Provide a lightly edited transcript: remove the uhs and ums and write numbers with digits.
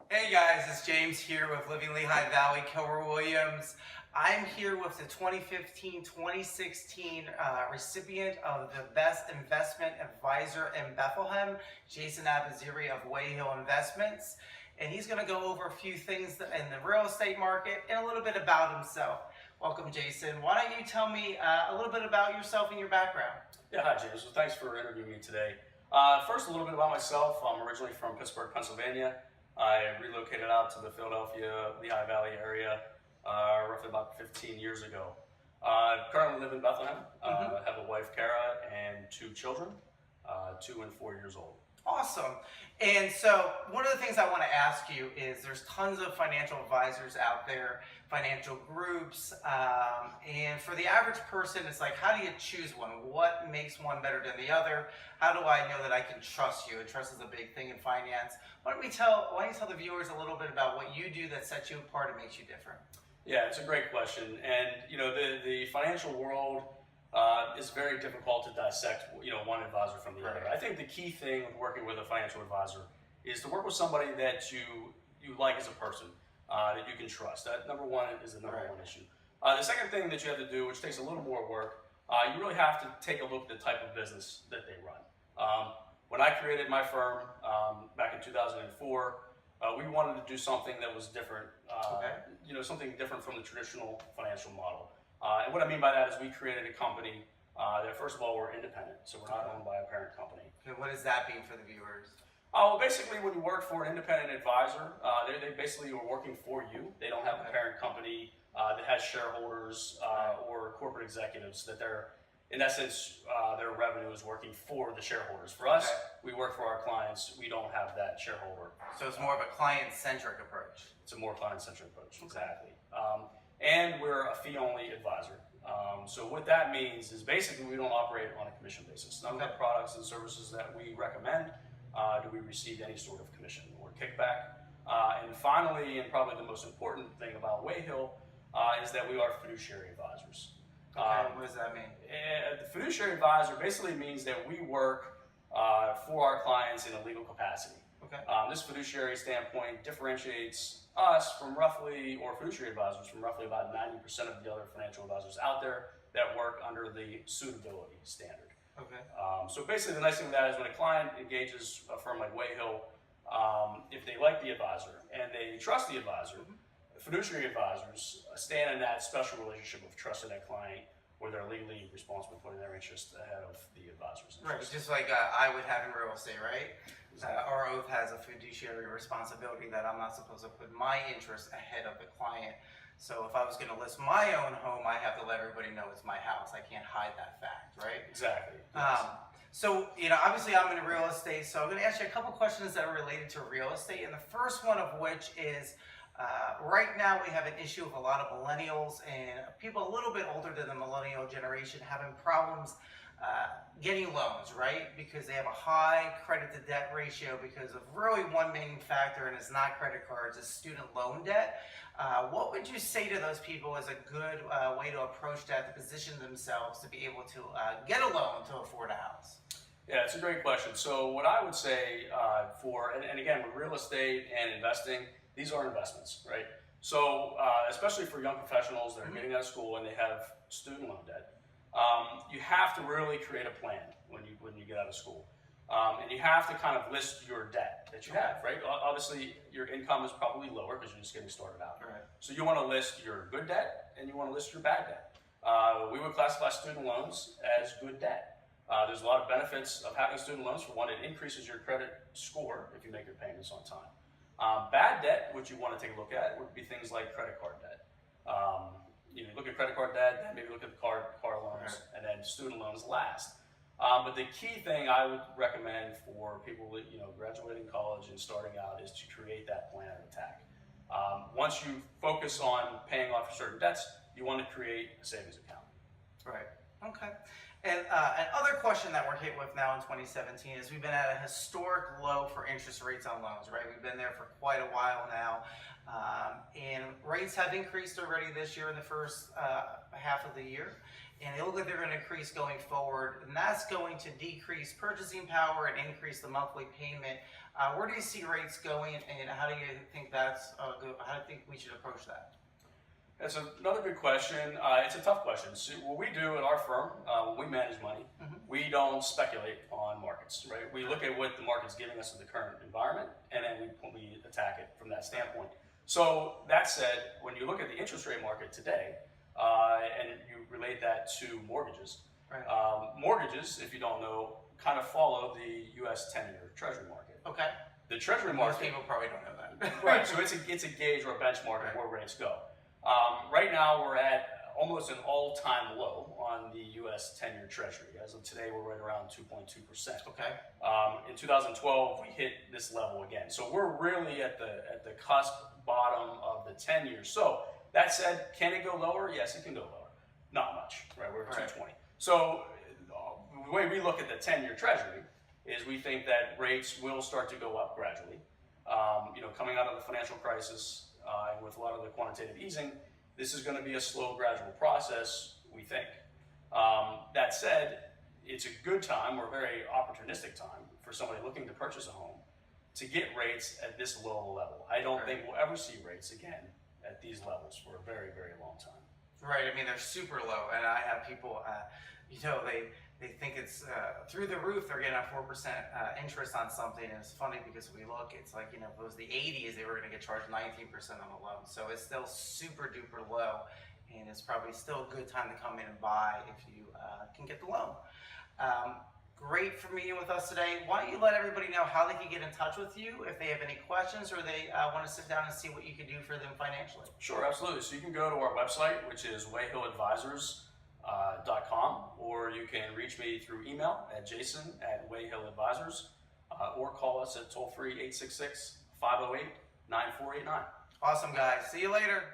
Hey guys, it's James here with Living Lehigh Valley, Keller Williams. I'm here with the 2015-2016 recipient of the Best Investment Advisor in Bethlehem, Jason Abruzere of Weyhill Investments. And he's going to go over a few things in the real estate market and a little bit about himself. Welcome, Jason. Why don't you tell me a little bit about yourself and your background? Yeah, hi James. Well, thanks for interviewing me today. First, a little bit about myself. I'm originally from Pittsburgh, Pennsylvania. I relocated out to the Philadelphia, Lehigh Valley area roughly about 15 years ago. I currently live in Bethlehem. I have a wife, Kara, and two children, 2 and 4 years old. Awesome. And so one of the things I want to ask you is there's tons of financial advisors out there, financial groups, and for the average person, it's like, how do you choose one? What makes one better than the other? How do I know that I can trust you? And trust is a big thing in finance. Why don't you tell the viewers a little bit about what you do that sets you apart and makes you different? Yeah, it's a great question. And you know, the financial world is very difficult to dissect, one advisor from the other. I think the key thing with working with a financial advisor is to work with somebody that you like as a person, that you can trust. That number one is the number one issue. The second thing that you have to do, which takes a little more work, you really have to take a look at the type of business that they run. When I created my firm back in 2004, we wanted to do something that was different, something different from the traditional financial model. And what I mean by that is we created a company that, first of all, we're independent, so we're not owned by a parent company. And what does that mean for the viewers? Well, basically, when you work for an independent advisor, they basically are working for you. They don't have a parent company that has shareholders or corporate executives that they're, in essence, their revenue is working for the shareholders. For us, we work for our clients. We don't have that shareholder. So it's more of a client-centric approach. It's a more client-centric approach, exactly. And we're a fee-only advisor. So what that means is basically we don't operate on a commission basis. None of the products and services that we recommend do we receive any sort of commission or kickback. And finally, and probably the most important thing about Weyhill is that we are fiduciary advisors. What does that mean? The fiduciary advisor basically means that we work for our clients in a legal capacity. This fiduciary standpoint differentiates us from fiduciary advisors from roughly about 90% of the other financial advisors out there that work under the suitability standard. So basically the nice thing with that is when a client engages a firm like Weyhill, if they like the advisor and they trust the advisor, fiduciary advisors stand in that special relationship of trusting that client where they're legally responsible for putting their interest ahead of the advisor's interest. Right, just like I would have in real estate, right? Our oath has a fiduciary responsibility that I'm not supposed to put my interest ahead of the client. So if I was going to list my own home, I have to let everybody know it's my house. I can't hide that fact, right? Exactly. So, obviously I'm in real estate, so I'm going to ask you a couple questions that are related to real estate. And the first one of which is, right now we have an issue with a lot of millennials and people a little bit older than the millennial generation having problems getting loans, right? Because they have a high credit to debt ratio because of really one main factor, and it's not credit cards, it's student loan debt. What would you say to those people as a good way to approach that, to position themselves to be able to get a loan to afford a house? Yeah, it's a great question. So what I would say and again, with real estate and investing, these are investments, right? So especially for young professionals that are getting out of school and they have student loan debt, you have to really create a plan when you get out of school. And you have to kind of list your debt that you have, right? Obviously, your income is probably lower because you're just getting started out. So you want to list your good debt and you want to list your bad debt. We would classify student loans as good debt. There's a lot of benefits of having student loans. For one, it increases your credit score if you make your payments on time. Bad debt, which you want to take a look at, would be things like credit card debt. Look at credit card debt, then maybe look at the car loans, and then student loans last. But the key thing I would recommend for people that, graduating college and starting out is to create that plan of attack. Once you focus on paying off certain debts, you want to create a savings account. Right. Okay. And another question that we're hit with now in 2017 is we've been at a historic low for interest rates on loans, right? We've been there for quite a while now. And rates have increased already this year in the first half of the year. and they look like they're going to increase going forward, and that's going to decrease purchasing power and increase the monthly payment. Where do you see rates going, and how do you think that's how do you think we should approach that? That's another good question. It's a tough question. So what we do at our firm, when we manage money, we don't speculate on markets, right? We look at what the market's giving us in the current environment, and then we attack it from that standpoint. So that said, when you look at the interest rate market today, and you relate that to mortgages, Right. Mortgages, if you don't know, kind of follow the U.S. 10-year Treasury market. Okay. The Treasury Most market, people probably don't know that. right? So it's a gauge or a benchmark of where rates go. Right now, we're at almost an all-time low on the U.S. 10-year Treasury. As of today, we're right around 2.2%. Okay. In 2012, we hit this level again. So we're really at the cusp bottom of the 10 years. So that said, can it go lower? Yes, it can go lower. Not much, right? We're at 220. So the way we look at the 10-year Treasury is we think that rates will start to go up gradually. Coming out of the financial crisis and with a lot of the quantitative easing, this is going to be a slow, gradual process, we think. That said, it's a good time, or a very opportunistic time, for somebody looking to purchase a home to get rates at this low level. I don't think we'll ever see rates again at these levels for a very, very long time. Right. I mean, they're super low, and I have people, they think it's through the roof. They're getting a 4% interest on something, and it's funny because we look, it's like, if it was the 80s, they were going to get charged 19% on the loan. So it's still super duper low, and it's probably still a good time to come in and buy if you can get the loan. Great for meeting with us today. Why don't you let everybody know how they can get in touch with you if they have any questions, or they want to sit down and see what you can do for them financially? Sure, absolutely. So you can go to our website, which is weyhilladvisors.com, or you can reach me through email at jason@weyhilladvisors, or call us at toll-free 866-508-9489. Awesome, guys. See you later.